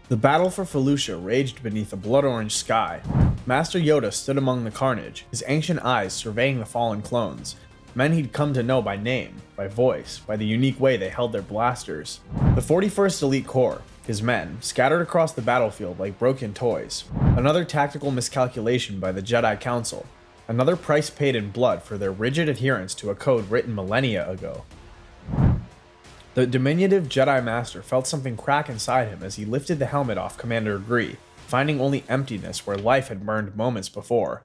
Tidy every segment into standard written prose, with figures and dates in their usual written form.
The battle for Felucia raged beneath a blood-orange sky. Master Yoda stood among the carnage, his ancient eyes surveying the fallen clones, men he'd come to know by name, by voice, by the unique way they held their blasters. The 41st Elite Corps, his men, scattered across the battlefield like broken toys. Another tactical miscalculation by the Jedi Council. Another price paid in blood for their rigid adherence to a code written millennia ago. The diminutive Jedi Master felt something crack inside him as he lifted the helmet off Commander Gree, finding only emptiness where life had burned moments before.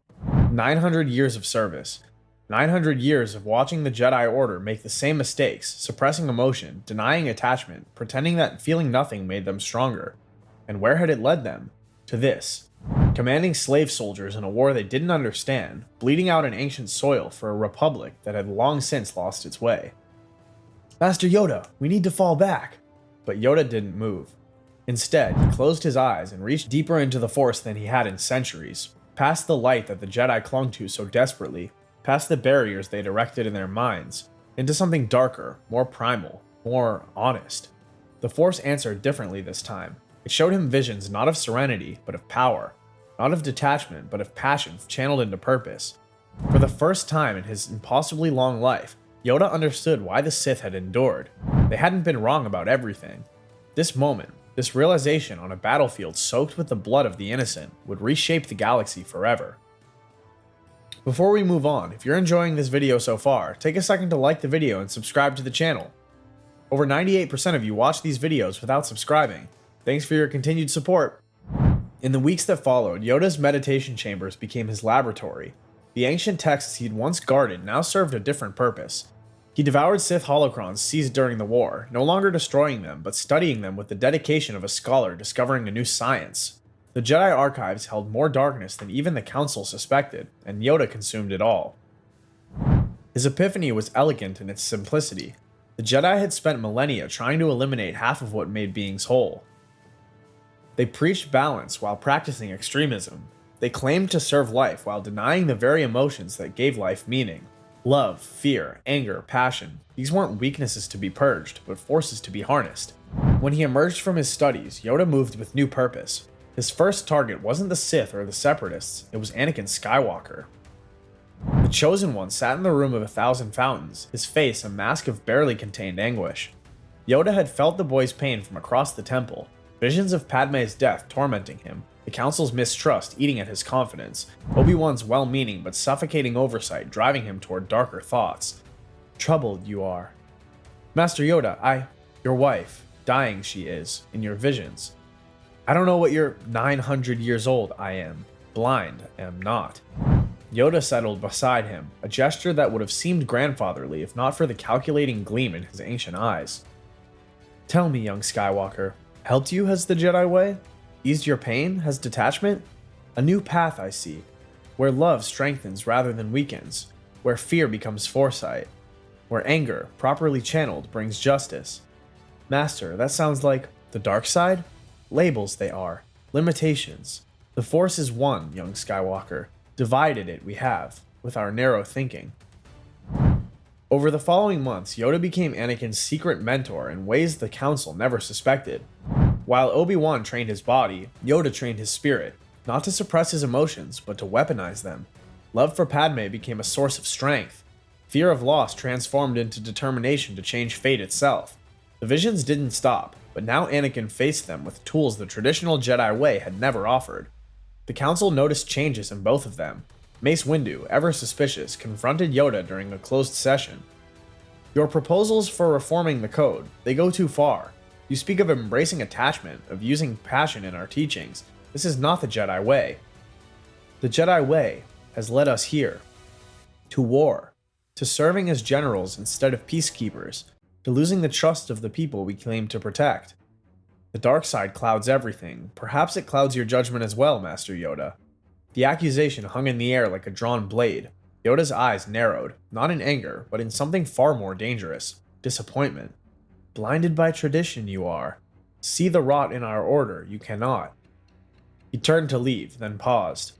900 years of service. 900 years of watching the Jedi Order make the same mistakes, suppressing emotion, denying attachment, pretending that feeling nothing made them stronger. And where had it led them? To this. Commanding slave soldiers in a war they didn't understand, bleeding out an ancient soil for a republic that had long since lost its way. Master Yoda, we need to fall back. But Yoda didn't move. Instead, he closed his eyes and reached deeper into the Force than he had in centuries, past the light that the Jedi clung to so desperately, past the barriers they'd erected in their minds, into something darker, more primal, more honest. The Force answered differently this time. It showed him visions not of serenity, but of power, not of detachment, but of passion channeled into purpose. For the first time in his impossibly long life, Yoda understood why the Sith had endured. They hadn't been wrong about everything. This moment, this realization on a battlefield soaked with the blood of the innocent, would reshape the galaxy forever. Before we move on, if you're enjoying this video so far, take a second to like the video and subscribe to the channel. Over 98% of you watch these videos without subscribing. Thanks for your continued support. In the weeks that followed, Yoda's meditation chambers became his laboratory. The ancient texts he'd once guarded now served a different purpose. He devoured Sith holocrons seized during the war, no longer destroying them, but studying them with the dedication of a scholar discovering a new science. The Jedi archives held more darkness than even the Council suspected, and Yoda consumed it all. His epiphany was elegant in its simplicity. The Jedi had spent millennia trying to eliminate half of what made beings whole. They preached balance while practicing extremism. They claimed to serve life while denying the very emotions that gave life meaning. Love, fear, anger, passion. These weren't weaknesses to be purged, but forces to be harnessed. When he emerged from his studies, Yoda moved with new purpose. His first target wasn't the Sith or the Separatists, it was Anakin Skywalker. The Chosen One sat in the Room of 1,000 Fountains, his face a mask of barely contained anguish. Yoda had felt the boy's pain from across the temple, visions of Padme's death tormenting him, the Council's mistrust eating at his confidence, Obi-Wan's well-meaning but suffocating oversight driving him toward darker thoughts. Troubled you are. Master Yoda, your wife, dying she is, in your visions. I don't know what your 900 years old I am. Blind am not. Yoda settled beside him, a gesture that would have seemed grandfatherly if not for the calculating gleam in his ancient eyes. Tell me, young Skywalker, helped you has the Jedi way? Eased your pain? Has detachment? A new path I see, where love strengthens rather than weakens, where fear becomes foresight, where anger, properly channeled, brings justice. Master, that sounds like the dark side? Labels they are, limitations. The Force is one, young Skywalker. Divided it we have, with our narrow thinking. Over the following months, Yoda became Anakin's secret mentor in ways the Council never suspected. While Obi-Wan trained his body, Yoda trained his spirit, not to suppress his emotions, but to weaponize them. Love for Padme became a source of strength. Fear of loss transformed into determination to change fate itself. The visions didn't stop, but now Anakin faced them with tools the traditional Jedi way had never offered. The Council noticed changes in both of them. Mace Windu, ever suspicious, confronted Yoda during a closed session. Your proposals for reforming the code, they go too far. You speak of embracing attachment, of using passion in our teachings. This is not the Jedi way. The Jedi way has led us here. To war. To serving as generals instead of peacekeepers. To losing the trust of the people we claim to protect. The dark side clouds everything. Perhaps it clouds your judgment as well, Master Yoda. The accusation hung in the air like a drawn blade. Yoda's eyes narrowed, not in anger, but in something far more dangerous. Disappointment. Blinded by tradition you are. See the rot in our order, you cannot. He turned to leave, then paused.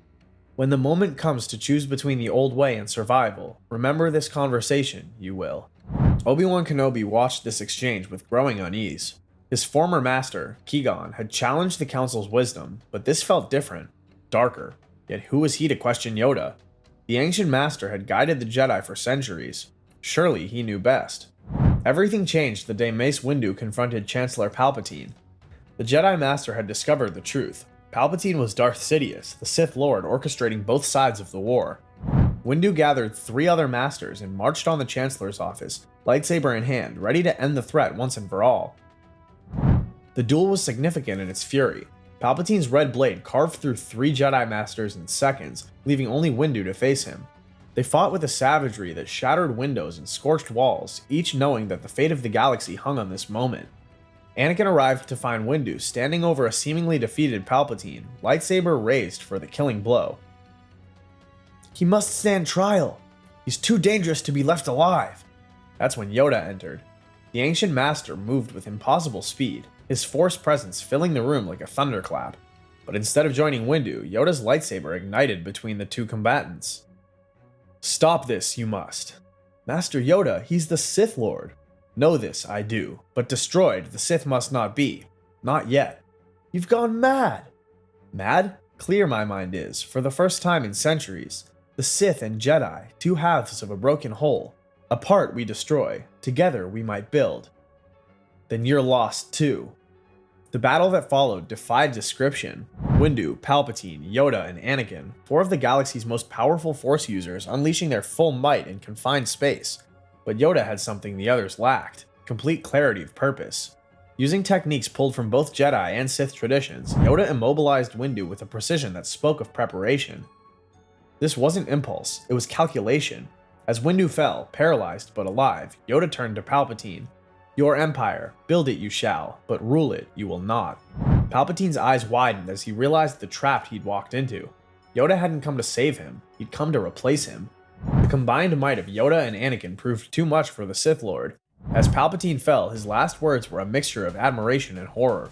When the moment comes to choose between the old way and survival, remember this conversation, you will. Obi-Wan Kenobi watched this exchange with growing unease. His former master, Qui-Gon, had challenged the Council's wisdom, but this felt different, darker. Yet who was he to question Yoda? The ancient master had guided the Jedi for centuries. Surely he knew best. Everything changed the day Mace Windu confronted Chancellor Palpatine. The Jedi Master had discovered the truth. Palpatine was Darth Sidious, the Sith Lord orchestrating both sides of the war. Windu gathered 3 other masters and marched on the Chancellor's office, lightsaber in hand, ready to end the threat once and for all. The duel was significant in its fury. Palpatine's red blade carved through 3 Jedi Masters in seconds, leaving only Windu to face him. They fought with a savagery that shattered windows and scorched walls, each knowing that the fate of the galaxy hung on this moment. Anakin arrived to find Windu standing over a seemingly defeated Palpatine, lightsaber raised for the killing blow. "He must stand trial. He's too dangerous to be left alive." That's when Yoda entered. The ancient master moved with impossible speed, his force presence filling the room like a thunderclap. But instead of joining Windu, Yoda's lightsaber ignited between the 2 combatants. "Stop this, you must." "Master Yoda, he's the Sith Lord." "Know this, I do, but destroyed the Sith must not be. Not yet." "You've gone mad." "Mad? Clear my mind is, for the first time in centuries. The Sith and Jedi, 2 halves of a broken whole. Apart we destroy, together we might build." "Then you're lost too." The battle that followed defied description. Windu, Palpatine, Yoda, and Anakin, 4 of the galaxy's most powerful Force users, unleashing their full might in confined space. But Yoda had something the others lacked: complete clarity of purpose. Using techniques pulled from both Jedi and Sith traditions, Yoda immobilized Windu with a precision that spoke of preparation. This wasn't impulse, it was calculation. As Windu fell, paralyzed but alive, Yoda turned to Palpatine. "Your empire, build it you shall, but rule it you will not." Palpatine's eyes widened as he realized the trap he'd walked into. Yoda hadn't come to save him, he'd come to replace him. The combined might of Yoda and Anakin proved too much for the Sith Lord. As Palpatine fell, his last words were a mixture of admiration and horror.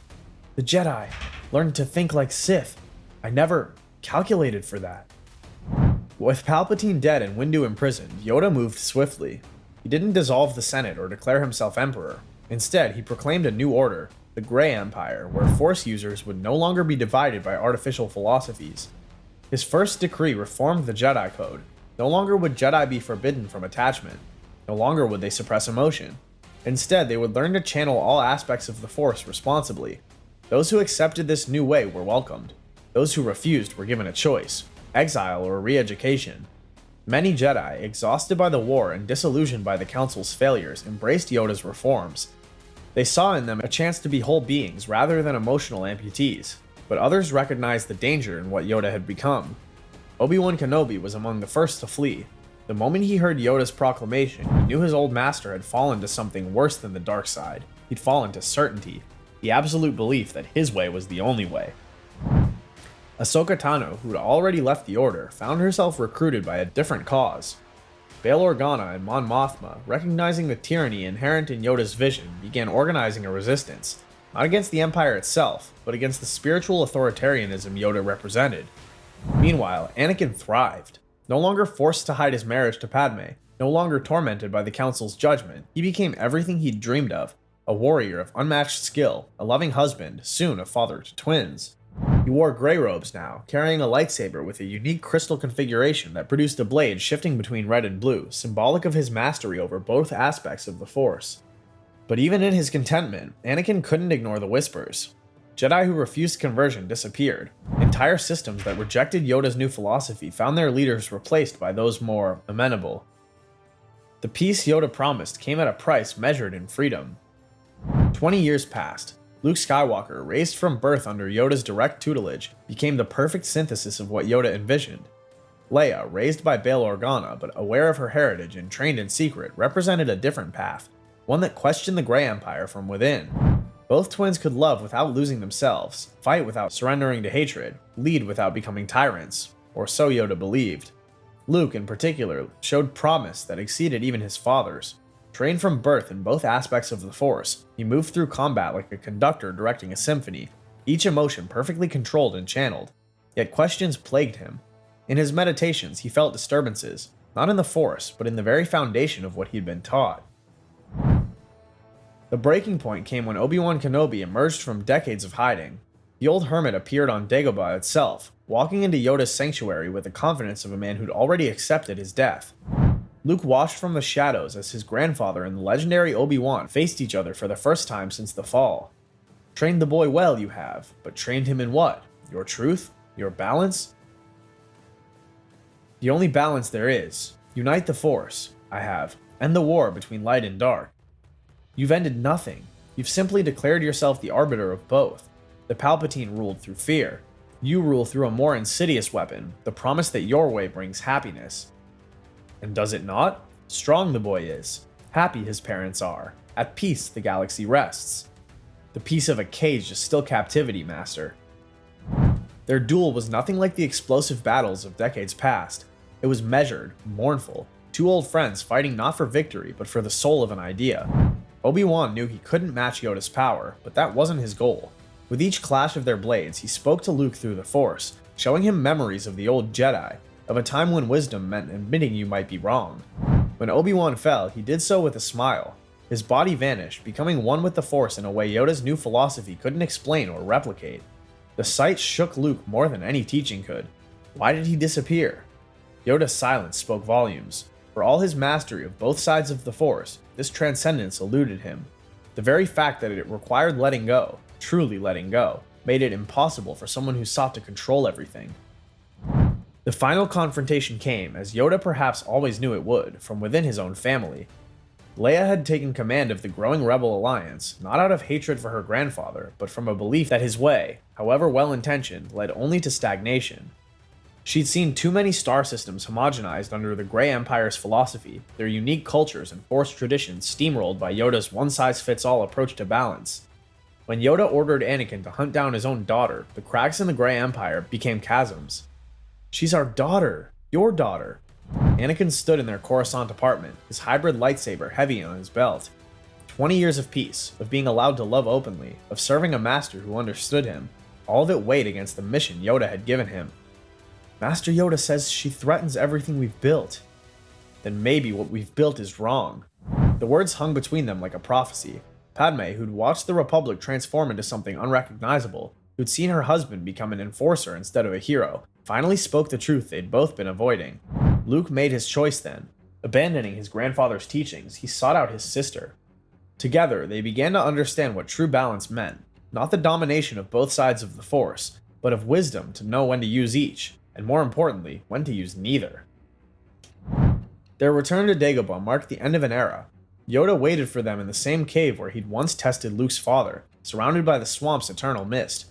"The Jedi learned to think like Sith. I never calculated for that." With Palpatine dead and Windu imprisoned, Yoda moved swiftly. He didn't dissolve the Senate or declare himself emperor. Instead, he proclaimed a new order, the Grey Empire, where Force users would no longer be divided by artificial philosophies. His first decree reformed the Jedi Code. No longer would Jedi be forbidden from attachment. No longer would they suppress emotion. Instead, they would learn to channel all aspects of the Force responsibly. Those who accepted this new way were welcomed. Those who refused were given a choice: exile or re-education. Many Jedi, exhausted by the war and disillusioned by the Council's failures, embraced Yoda's reforms. They saw in them a chance to be whole beings rather than emotional amputees, but others recognized the danger in what Yoda had become. Obi-Wan Kenobi was among the first to flee. The moment he heard Yoda's proclamation, he knew his old master had fallen to something worse than the dark side. He'd fallen to certainty, the absolute belief that his way was the only way. Ahsoka Tano, who'd already left the Order, found herself recruited by a different cause. Bail Organa and Mon Mothma, recognizing the tyranny inherent in Yoda's vision, began organizing a resistance, not against the Empire itself, but against the spiritual authoritarianism Yoda represented. Meanwhile, Anakin thrived. No longer forced to hide his marriage to Padme, no longer tormented by the Council's judgment, he became everything he'd dreamed of: a warrior of unmatched skill, a loving husband, soon a father to twins. He wore grey robes now, carrying a lightsaber with a unique crystal configuration that produced a blade shifting between red and blue, symbolic of his mastery over both aspects of the Force. But even in his contentment, Anakin couldn't ignore the whispers. Jedi who refused conversion disappeared. Entire systems that rejected Yoda's new philosophy found their leaders replaced by those more amenable. The peace Yoda promised came at a price measured in freedom. 20 years passed. Luke Skywalker, raised from birth under Yoda's direct tutelage, became the perfect synthesis of what Yoda envisioned. Leia, raised by Bail Organa but aware of her heritage and trained in secret, represented a different path, one that questioned the Grey Empire from within. Both twins could love without losing themselves, fight without surrendering to hatred, lead without becoming tyrants, or so Yoda believed. Luke, in particular, showed promise that exceeded even his father's. Trained from birth in both aspects of the Force, he moved through combat like a conductor directing a symphony, each emotion perfectly controlled and channeled. Yet questions plagued him. In his meditations, he felt disturbances, not in the Force, but in the very foundation of what he'd been taught. The breaking point came when Obi-Wan Kenobi emerged from decades of hiding. The old hermit appeared on Dagobah itself, walking into Yoda's sanctuary with the confidence of a man who'd already accepted his death. Luke watched from the shadows as his grandfather and the legendary Obi-Wan faced each other for the first time since the fall. Trained the boy well, you have, but trained him in what? Your truth? Your balance? The only balance there is. Unite the Force, I have. End the war between light and dark. You've ended nothing. You've simply declared yourself the arbiter of both. The Palpatine ruled through fear. You rule through a more insidious weapon, the promise that your way brings happiness. And does it not? Strong the boy is. Happy his parents are. At peace the galaxy rests. The peace of a cage is still captivity, Master. Their duel was nothing like the explosive battles of decades past. It was measured, mournful, two old friends fighting not for victory, but for the soul of an idea. Obi-Wan knew he couldn't match Yoda's power, but that wasn't his goal. With each clash of their blades, he spoke to Luke through the Force, showing him memories of the old Jedi, of a time when wisdom meant admitting you might be wrong. When Obi-Wan fell, he did so with a smile. His body vanished, becoming one with the Force in a way Yoda's new philosophy couldn't explain or replicate. The sight shook Luke more than any teaching could. Why did he disappear? Yoda's silence spoke volumes. For all his mastery of both sides of the Force, this transcendence eluded him. The very fact that it required letting go, truly letting go, made it impossible for someone who sought to control everything. The final confrontation came, as Yoda perhaps always knew it would, from within his own family. Leia had taken command of the growing Rebel Alliance, not out of hatred for her grandfather, but from a belief that his way, however well-intentioned, led only to stagnation. She'd seen too many star systems homogenized under the Grey Empire's philosophy, their unique cultures and Force traditions steamrolled by Yoda's one-size-fits-all approach to balance. When Yoda ordered Anakin to hunt down his own daughter, the cracks in the Grey Empire became chasms. She's our daughter, your daughter. Anakin stood in their Coruscant apartment, his hybrid lightsaber heavy on his belt. 20 years of peace, of being allowed to love openly, of serving a master who understood him, all of it weighed against the mission Yoda had given him. Master Yoda says she threatens everything we've built. Then maybe what we've built is wrong. The words hung between them like a prophecy. Padme, who'd watched the Republic transform into something unrecognizable, who'd seen her husband become an enforcer instead of a hero, finally spoke the truth they'd both been avoiding. Luke made his choice then. Abandoning his grandfather's teachings, he sought out his sister. Together, they began to understand what true balance meant. Not the domination of both sides of the Force, but of wisdom to know when to use each, and more importantly, when to use neither. Their return to Dagobah marked the end of an era. Yoda waited for them in the same cave where he'd once tested Luke's father, surrounded by the swamp's eternal mist.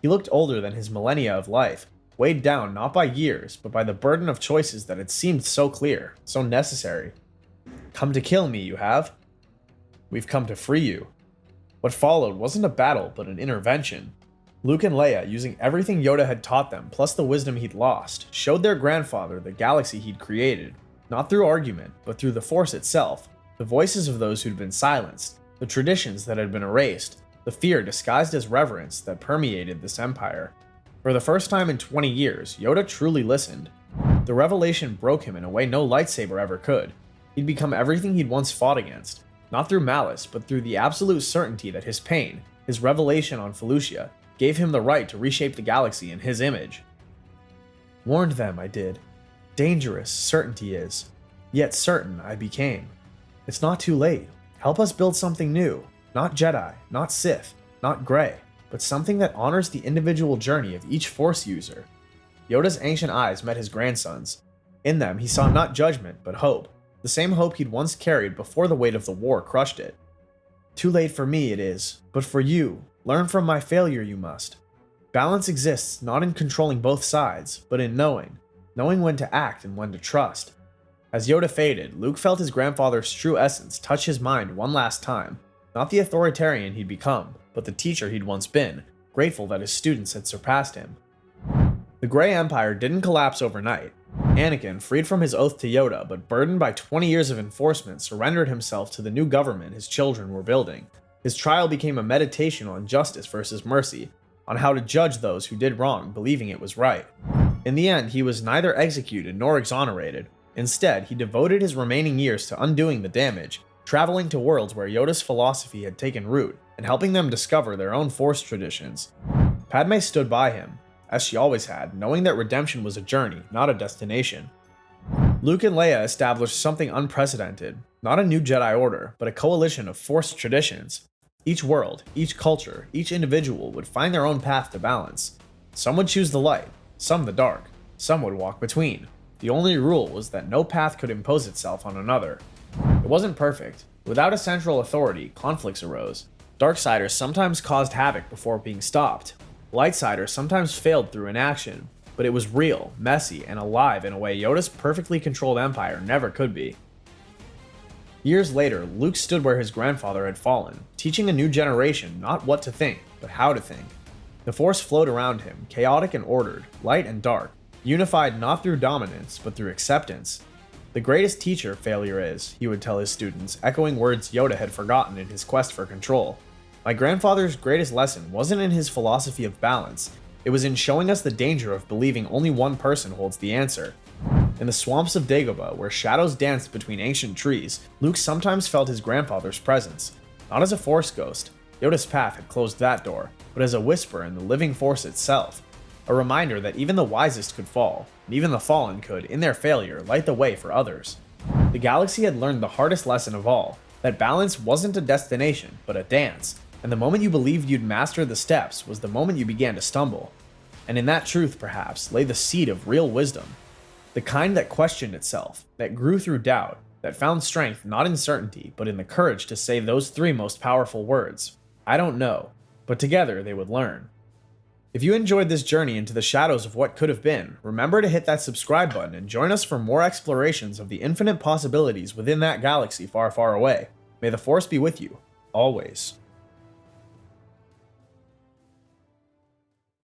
He looked older than his millennia of life, weighed down not by years, but by the burden of choices that had seemed so clear, so necessary. Come to kill me, you have. We've come to free you. What followed wasn't a battle, but an intervention. Luke and Leia, using everything Yoda had taught them, plus the wisdom he'd lost, showed their grandfather the galaxy he'd created, not through argument, but through the Force itself, the voices of those who'd been silenced, the traditions that had been erased, the fear disguised as reverence that permeated this empire. For the first time in 20 years, Yoda truly listened. The revelation broke him in a way no lightsaber ever could. He'd become everything he'd once fought against, not through malice, but through the absolute certainty that his pain, his revelation on Felucia, gave him the right to reshape the galaxy in his image. Warned them, I did. Dangerous certainty is. Yet certain I became. It's not too late. Help us build something new. Not Jedi, not Sith, not Grey, but something that honors the individual journey of each Force user. Yoda's ancient eyes met his grandson's. In them, he saw not judgment, but hope. The same hope he'd once carried before the weight of the war crushed it. Too late for me it is, but for you, learn from my failure you must. Balance exists not in controlling both sides, but in knowing when to act and when to trust. As Yoda faded, Luke felt his grandfather's true essence touch his mind one last time. Not the authoritarian he'd become, but the teacher he'd once been, grateful that his students had surpassed him. The Grey Empire didn't collapse overnight. Anakin, freed from his oath to Yoda, but burdened by 20 years of enforcement, surrendered himself to the new government his children were building. His trial became a meditation on justice versus mercy, on how to judge those who did wrong, believing it was right. In the end, he was neither executed nor exonerated. Instead, he devoted his remaining years to undoing the damage, traveling to worlds where Yoda's philosophy had taken root and helping them discover their own Force traditions. Padme stood by him, as she always had, knowing that redemption was a journey, not a destination. Luke and Leia established something unprecedented, not a new Jedi Order, but a coalition of Force traditions. Each world, each culture, each individual would find their own path to balance. Some would choose the light, some the dark, some would walk between. The only rule was that no path could impose itself on another. It wasn't perfect. Without a central authority, conflicts arose. Darksiders sometimes caused havoc before being stopped. Lightsiders sometimes failed through inaction, but it was real, messy, and alive in a way Yoda's perfectly controlled empire never could be. Years later, Luke stood where his grandfather had fallen, teaching a new generation not what to think, but how to think. The Force flowed around him, chaotic and ordered, light and dark, unified not through dominance, but through acceptance. The greatest teacher failure is, he would tell his students, echoing words Yoda had forgotten in his quest for control. My grandfather's greatest lesson wasn't in his philosophy of balance, it was in showing us the danger of believing only one person holds the answer. In the swamps of Dagobah, where shadows danced between ancient trees, Luke sometimes felt his grandfather's presence. Not as a Force ghost, Yoda's path had closed that door, but as a whisper in the living Force itself. A reminder that even the wisest could fall, and even the fallen could, in their failure, light the way for others. The galaxy had learned the hardest lesson of all, that balance wasn't a destination, but a dance, and the moment you believed you'd master the steps was the moment you began to stumble. And in that truth, perhaps, lay the seed of real wisdom. The kind that questioned itself, that grew through doubt, that found strength not in certainty, but in the courage to say those three most powerful words. I don't know, but together they would learn. If you enjoyed this journey into the shadows of what could have been, remember to hit that subscribe button and join us for more explorations of the infinite possibilities within that galaxy far, far away. May the Force be with you, always.